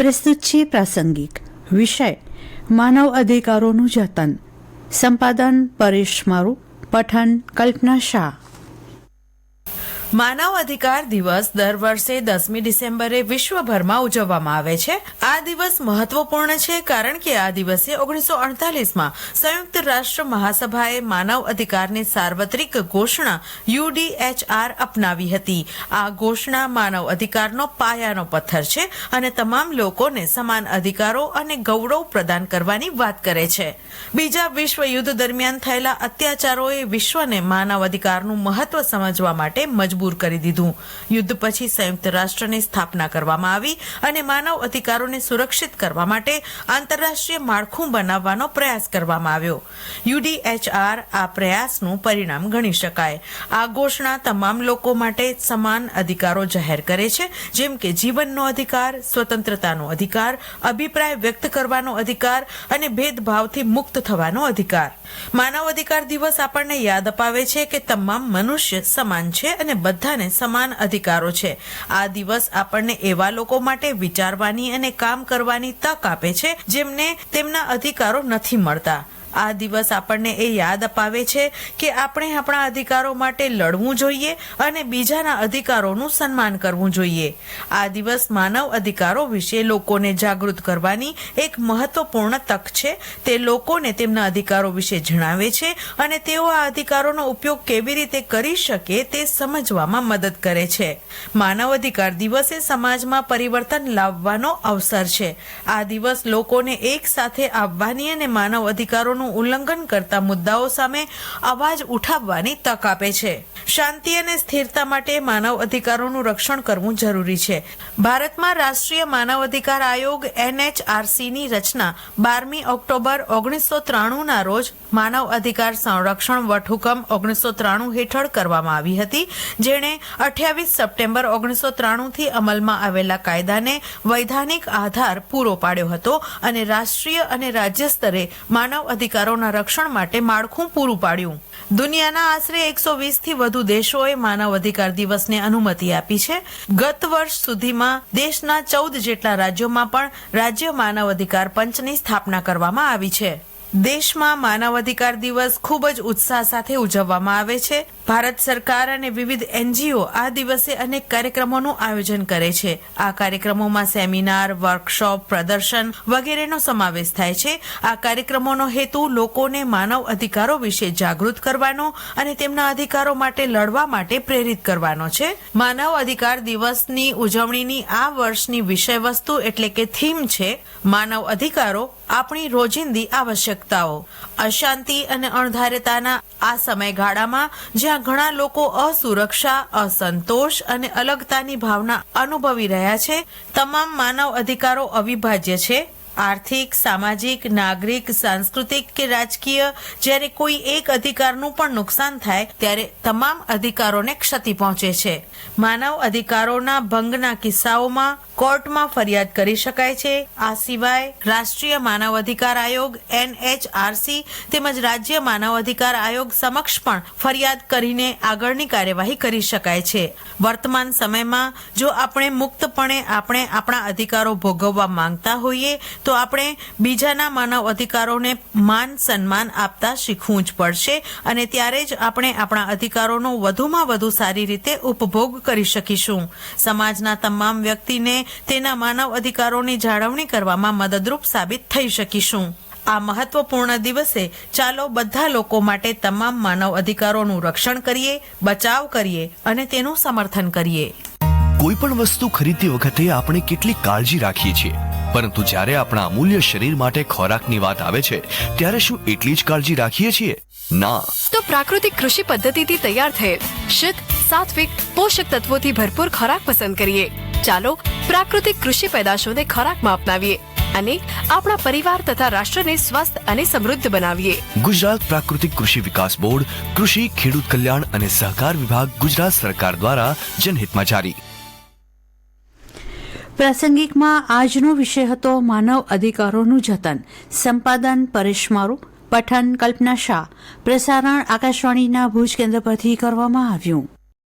પ્રસ્તુત છે પ્રાસંગિક વિષય માનવ અધિકારોનું જતન. સંપાદન પરેશ મારુ, પઠન કલ્પના શાહ. માનવ અધિકાર દિવસ દર વર્ષે 10મી ડિસેમ્બરે વિશ્વભરમાં ઉજવવામાં આવે છે. આ દિવસ મહત્વપૂર્ણ છે કારણ કે આ દિવસે 1948માં સંયુક્ત રાષ્ટ્ર મહાસભાએ માનવ અધિકારની સાર્વત્રિક ઘોષણા UDHR અપનાવી હતી. આ ઘોષણા માનવ અધિકારનો પાયાનો પથ્થર છે અને તમામ લોકોને સમાન અધિકારો અને ગૌરવ પ્રદાન કરવાની વાત કરે છે. બીજા વિશ્વ યુદ્ધ દરમિયાન થયેલા અત્યાચારોએ વિશ્વને માનવ અધિકારનું મહત્વ સમજવા માટે મજબૂર કરી દીધું. યુદ્ધ પછી સંયુક્ત રાષ્ટ્રની સ્થાપના કરવામાં આવી અને માનવ અધિકારોને સુરક્ષિત કરવા માટે આંતરરાષ્ટ્રીય માળખું બનાવવાનો પ્રયાસ કરવામાં આવ્યો. UDHR આ પ્રયાસનું પરિણામ ગણી શકાય. આ ઘોષણા તમામ લોકો માટે સમાન અધિકારો જાહેર કરે છે, જેમ કે જીવનનો અધિકાર, સ્વતંત્રતાનો અધિકાર, અભિપ્રાય વ્યક્ત કરવાનો અધિકાર અને ભેદભાવથી મુક્ત થવાનો અધિકાર. માનવ અધિકાર દિવસ આપણને યાદ અપાવે છે કે તમામ મનુષ્ય સમાન છે અને બધાને સમાન અધિકારો છે. આ દિવસ આપણને એવા લોકો માટે વિચારવાની અને કામ કરવાની તક આપે છે જેમને તેમના અધિકારો નથી મળતા. આ દિવસ આપણને એ યાદ અપાવે છે કે આપણે આપણા અધિકારો માટે લડવું જોઈએ અને બીજાના અધિકારોનું સન્માન કરવું જોઈએ. આ દિવસ માનવ અધિકારો વિશે લોકોને જાગૃત કરવાની એક મહત્વપૂર્ણ તક છે. તે લોકોને તેમના અધિકારો વિશે જણાવે છે અને તેઓ આ અધિકારોનો ઉપયોગ કેવી રીતે કરી શકે તે સમજવામાં મદદ કરે છે. માનવ અધિકાર દિવસે સમાજમાં પરિવર્તન લાવવાનો અવસર છે. આ દિવસ લોકોને એક સાથે આવવાની અને માનવ અધિકારોનું ઉલ્લંઘન કરતા મુદ્દાઓ સામે અવાજ ઉઠાવવાની તક આપે છે. શાંતિ અને સ્થિરતા માટે માનવ અધિકારોનું રક્ષણ કરવું જરૂરી છે. ભારતમાં રાષ્ટ્રીય માનવ અધિકાર આયોગ NHRC ની રચના 12મી ઓક્ટોબર 1993ના રોજ માનવ અધિકાર સંરક્ષણ વટહુકમ 1993 હેઠળ કરવામાં આવી હતી, જેણે 28 સપ્ટેમ્બર 1993 થી અમલમાં આવેલા કાયદાને વૈધાનિક આધાર પૂરો પાડ્યો હતો અને રાષ્ટ્રીય અને રાજ્ય સ્તરે માનવ અધિકારોના રક્ષણ માટે માળખું પૂરું પાડ્યું. દુનિયાના આશરે 120 થી વધુ દેશોએ માનવ અધિકાર દિવસને અનુમતિ આપી છે. ગત વર્ષ સુધીમાં દેશના 14 જેટલા રાજ્યોમાં પણ રાજ્ય માનવ અધિકાર પંચની સ્થાપના કરવામાં આવી છે. દેશમાં માનવ અધિકાર દિવસ ખૂબ જ ઉત્સાહ સાથે ઉજવવામાં આવે છે. ભારત સરકાર અને વિવિધ NGO આ દિવસે અનેક કાર્યક્રમોનું આયોજન કરે છે. આ કાર્યક્રમોમાં સેમિનાર, વર્કશોપ, પ્રદર્શન વગેરેનો સમાવેશ થાય છે. આ કાર્યક્રમોનો હેતુ લોકોને માનવ અધિકારો વિશે જાગૃત કરવાનો અને તેમના અધિકારો માટે લડવા માટે પ્રેરિત કરવાનો છે. માનવ અધિકાર દિવસની ઉજવણીની આ વર્ષની વિષય વસ્તુ એટલે કે થીમ છે માનવ અધિકારો આપણી રોજિંદી આવશ્યકતાઓ. અશાંતિ અને અણધાર્યતાના આ સમયગાળામાં જ્યાં ઘણા લોકો અસુરક્ષા, અસંતોષ અને અલગતાની ભાવના અનુભવી રહ્યા છે, તમામ માનવ અધિકારો અવિભાજ્ય છે. આર્થિક, સામાજિક, નાગરિક, સાંસ્કૃતિક કે રાજકીય જ્યારે કોઈ એક અધિકારનું પણ નુકસાન થાય ત્યારે તમામ અધિકારોને ક્ષતિ પહોંચે છે. માનવ અધિકારોના ભંગના કિસ્સાઓમાં કોર્ટમાં ફરિયાદ કરી શકાય છે. આ સિવાય રાષ્ટ્રીય માનવ અધિકાર આયોગ NHRC તેમજ રાજ્ય માનવ અધિકાર આયોગ સમક્ષ પણ ફરિયાદ કરીને આગળની કાર્યવાહી કરી શકાય છે. વર્તમાન સમયમાં જો આપણે મુક્તપણે આપણા અધિકારો ભોગવવા માંગતા હોઈએ તો આપણે બીજાના માનવ અધિકારોને માન સન્માન આપતા શીખવું જ પડશે અને ત્યારે જ આપણે આપણા અધિકારોનો વધુમાં વધુ સારી રીતે ઉપભોગ કરી શકીશું. સમાજના તમામ વ્યક્તિને તેના માનવ અધિકારોની જાળવણી કરવામાં મદદરૂપ સાબિત થઈ શકીશું. આ મહત્વપૂર્ણ દિવસે ચાલો બધા લોકો માટે તમામ માનવ અધિકારોનું રક્ષણ કરીએ, બચાવ કરીએ અને તેનું સમર્થન કરીએ. કોઈ પણ વસ્તુ ખરીદતી વખતે આપણે કેટલી કાળજી રાખીએ છીએ, પરંતુ જ્યારે આપણા અમૂલ્ય શરીર માટે ખોરાકની વાત આવે છે ત્યારે શું એટલી જ કાળજી રાખીએ છીએ? ના. તો પ્રાકૃતિક કૃષિ પદ્ધતિથી તૈયાર થયેલ શુદ્ધ, સાત્વિક, પોષક તત્વોથી ભરપૂર ખોરાક પસંદ કરીએ. ચાલો પ્રાકૃતિક કૃષિ પેદાશોને ખોરાકમાં અપનાવીએ અને આપણા પરિવાર તથા રાષ્ટ્રને સ્વસ્થ અને સમૃદ્ધ બનાવીએ. ગુજરાત પ્રાકૃતિક કૃષિ વિકાસ બોર્ડ, કૃષિ, ખેડૂત કલ્યાણ અને સહકાર વિભાગ, ગુજરાત સરકાર દ્વારા જનહિતમાં જારી. પ્રાસંગિકમાં આજનો વિષય હતો માનવ અધિકારોનું જતન. સંપાદન પરેશ મારુ, પઠન કલ્પના શાહ. પ્રસારણ આકાશવાણીના ભુજ કેન્દ્ર પરથી કરવામાં આવ્યું.